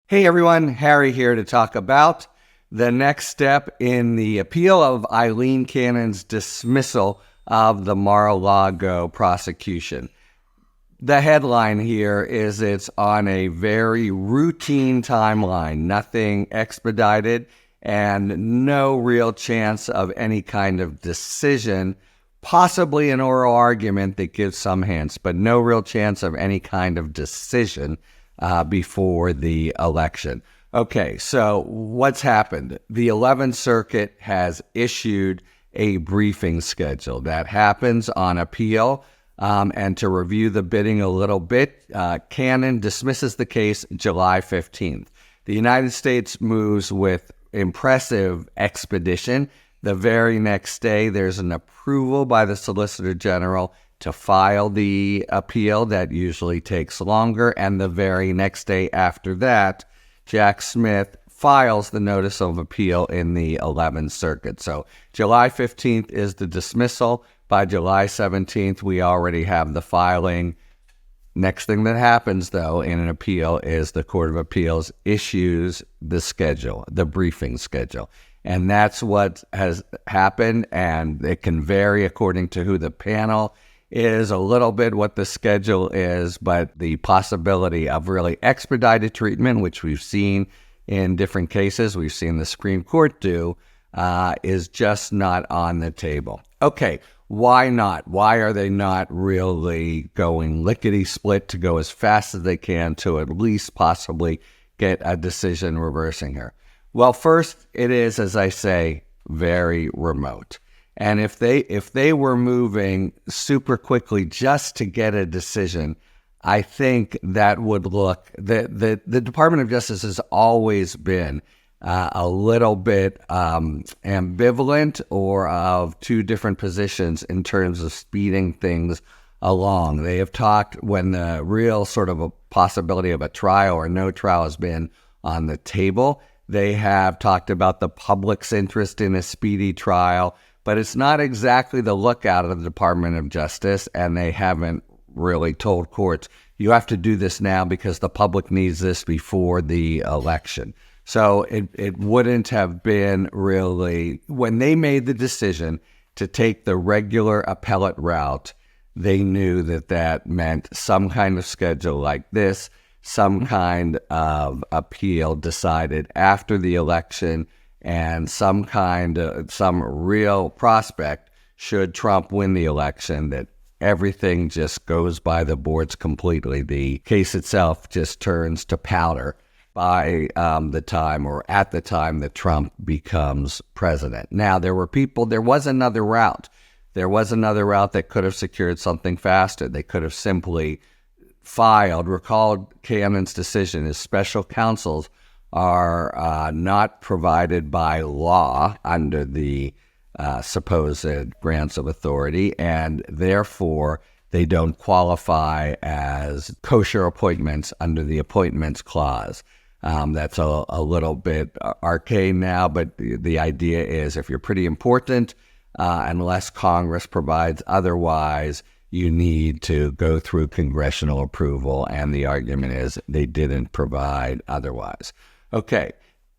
Hey everyone, Harry here to talk about the next step in the appeal of Eileen Cannon's dismissal of the Mar-a-Lago prosecution. The headline here is it's on a very routine timeline, nothing expedited, and no real chance of any kind of decision, possibly an oral argument that gives some hints, but no real chance of any kind of decision before the election. Okay, so what's happened? The 11th Circuit has issued a briefing schedule that happens on appeal. And to review the bidding a little bit, Cannon dismisses the case July 15th. The United States moves with impressive expedition. The very next day, there's an approval by the Solicitor General to file the appeal. That usually takes longer. And the very next day after that, Jack Smith files the notice of appeal in the 11th Circuit. So July 15th is the dismissal. By July 17th, we already have the filing. Next thing that happens, though, in an appeal is the Court of Appeals issues the schedule, the briefing schedule. And that's what has happened, and it can vary according to who the panel is, a little bit what the schedule is, but the possibility of really expedited treatment, which we've seen in different cases, we've seen the Supreme Court do, is just not on the table. Okay, why not? Why are they not really going lickety-split to go as fast as they can to at least possibly get a decision reversing here? Well, first, it is, as I say, very remote. And if they were moving super quickly just to get a decision, I think that would look, the Department of Justice has always been a little bit ambivalent or of two different positions in terms of speeding things along. They have talked when the real sort of a possibility of a trial or no trial has been on the table. They have talked about the public's interest in a speedy trial, but it's not exactly the lookout of the Department of Justice, and they haven't really told courts, you have to do this now because the public needs this before the election. So it wouldn't have been really, when they made the decision to take the regular appellate route, they knew that that meant some kind of schedule like this, some kind of appeal decided after the election, and some real prospect, should Trump win the election, that everything just goes by the boards completely. The case itself just turns to powder by the time or at the time that Trump becomes president. Now, there was another route. There was another route that could have secured something faster. They could have simply filed, recalled Cannon's decision as special counsels are not provided by law under the supposed grants of authority, and therefore they don't qualify as kosher appointments under the Appointments Clause. That's a little bit arcane now, but the idea is if you're pretty important, unless Congress provides otherwise, you need to go through congressional approval, and the argument is they didn't provide otherwise. Okay,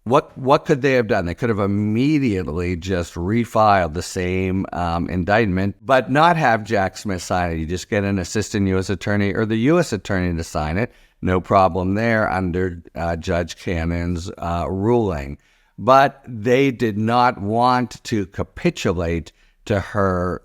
what could they have done? They could have immediately just refiled the same indictment, but not have Jack Smith sign it. You just get an assistant U.S. attorney or the U.S. attorney to sign it. No problem there under Judge Cannon's ruling. But they did not want to capitulate to her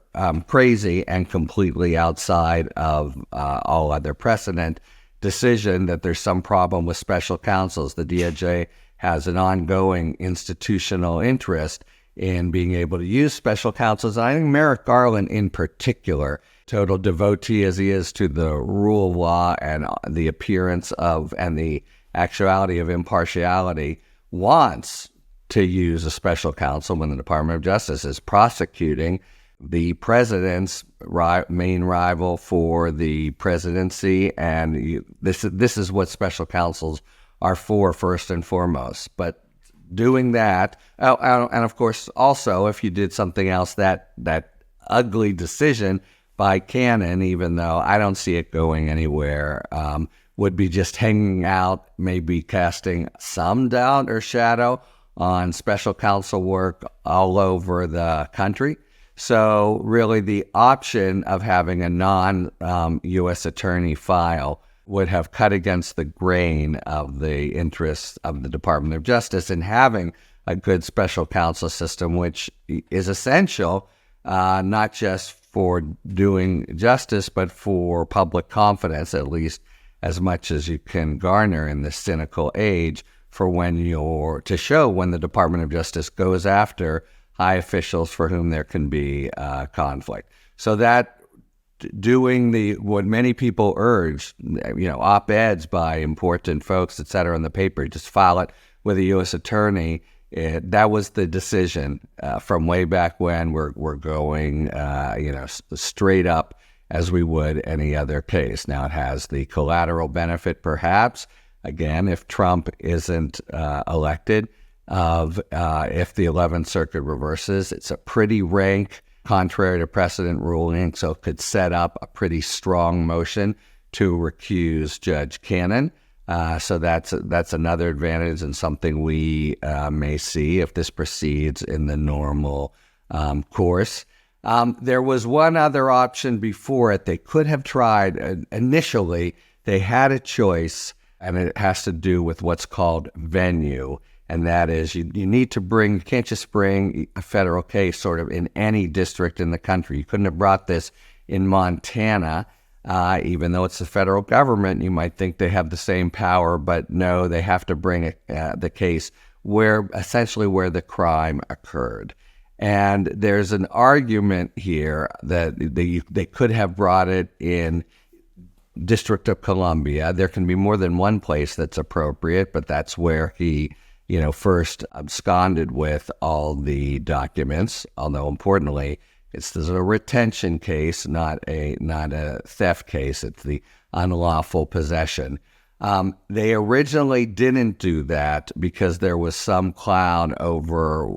crazy and completely outside of all other precedent decision that there's some problem with special counsels. The DOJ has an ongoing institutional interest in being able to use special counsels. And I think Merrick Garland in particular, total devotee as he is to the rule of law and the appearance of and the actuality of impartiality, wants to use a special counsel when the Department of Justice is prosecuting the president's main rival for the presidency, and this is what special counsels are for, first and foremost. But doing that, and of course, also, if you did something else, that ugly decision by Cannon, even though I don't see it going anywhere, would be just hanging out, maybe casting some doubt or shadow on special counsel work all over the country. So really the option of having a non-U.S. attorney file would have cut against the grain of the interests of the Department of Justice in having a good special counsel system, which is essential not just for doing justice, but for public confidence, at least as much as you can garner in this cynical age, for when to show when the Department of Justice goes after high officials for whom there can be conflict. So that doing what many people urge, op-eds by important folks, et cetera, in the paper, just file it with a U.S. attorney. That was the decision from way back when. We're going, straight up as we would any other case. Now it has the collateral benefit, perhaps, again, if Trump isn't elected, if the 11th Circuit reverses. It's a pretty rank, contrary to precedent ruling, so it could set up a pretty strong motion to recuse Judge Cannon. So that's another advantage and something we may see if this proceeds in the normal course. There was one other option before it. They could have tried. Initially, they had a choice, and it has to do with what's called venue. And that is, you can't just bring a federal case sort of in any district in the country. You couldn't have brought this in Montana, even though it's the federal government. You might think they have the same power, but no, they have to bring the case essentially where the crime occurred. And there's an argument here that they could have brought it in District of Columbia. There can be more than one place that's appropriate, but that's where he first absconded with all the documents, although importantly, this is a retention case, not a theft case. It's the unlawful possession. They originally didn't do that because there was some cloud over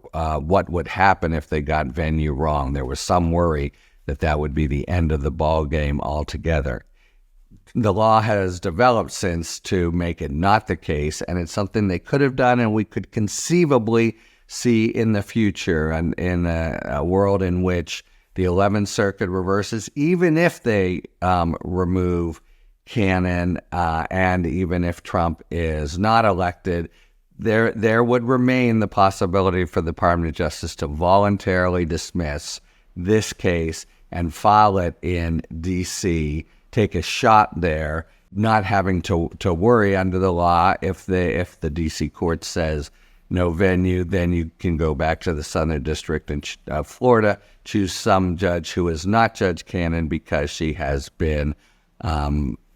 what would happen if they got venue wrong. There was some worry that would be the end of the ball game altogether. The law has developed since to make it not the case, and it's something they could have done and we could conceivably see in the future, and in a world in which the 11th Circuit reverses, even if they remove Cannon, and even if Trump is not elected, there would remain the possibility for the Department of Justice to voluntarily dismiss this case and file it in D.C., take a shot there, not having to worry under the law. If the D.C. court says no venue, then you can go back to the Southern District in Florida, choose some judge who is not Judge Cannon because she has been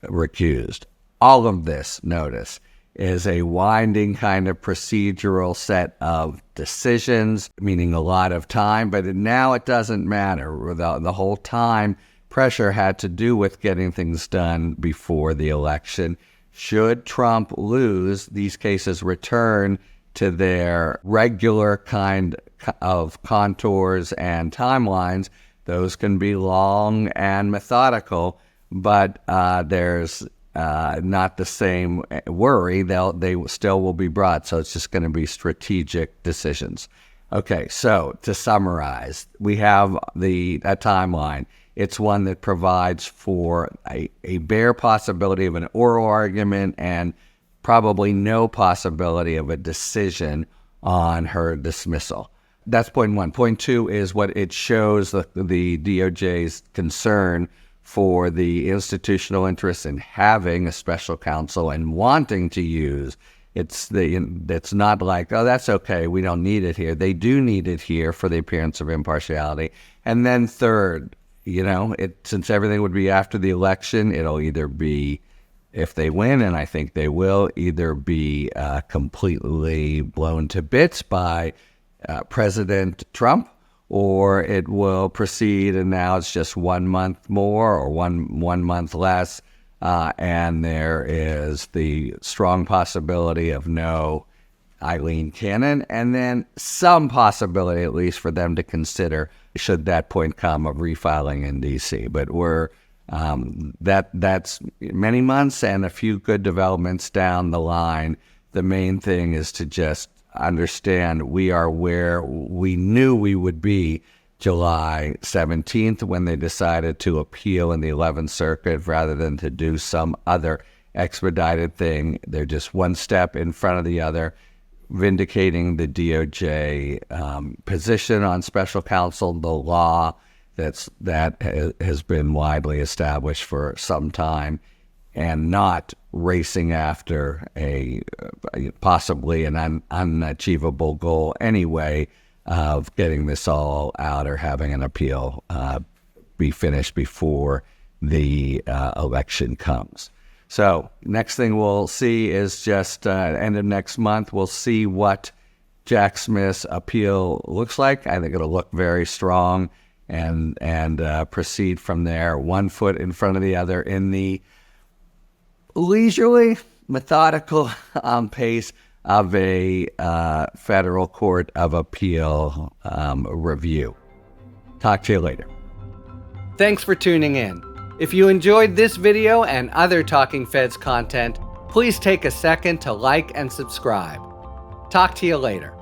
recused. All of this, notice, is a winding kind of procedural set of decisions, meaning a lot of time, but now it doesn't matter. The whole time pressure had to do with getting things done before the election. Should Trump lose, these cases return to their regular kind of contours and timelines. Those can be long and methodical, but there's not the same worry. They still will be brought, so it's just going to be strategic decisions. Okay, so to summarize, we have a timeline. It's one that provides for a bare possibility of an oral argument and probably no possibility of a decision on her dismissal. That's point one. Point two is what it shows the DOJ's concern for the institutional interest in having a special counsel and wanting to use. It's not like, oh, that's okay, we don't need it here. They do need it here for the appearance of impartiality. And then third, since everything would be after the election, it'll either be, if they win, and I think they will, either be completely blown to bits by President Trump, or it will proceed and now it's just 1 month more or one month less, and there is the strong possibility of no Eileen Cannon, and then some possibility, at least, for them to consider, should that point come, of refiling in D.C. But we're That's many months and a few good developments down the line. The main thing is to just understand we are where we knew we would be July 17th when they decided to appeal in the 11th Circuit rather than to do some other expedited thing. They're just one step in front of the other, vindicating the DOJ position on special counsel, the law that has been widely established for some time, and not racing after a possibly an unachievable goal anyway of getting this all out or having an appeal be finished before the election comes. So next thing we'll see is just end of next month, we'll see what Jack Smith's appeal looks like. I think it'll look very strong, and proceed from there, one foot in front of the other in the leisurely, methodical pace of a federal court of appeal review. Talk to you later. Thanks for tuning in. If you enjoyed this video and other Talking Feds content, please take a second to like and subscribe. Talk to you later.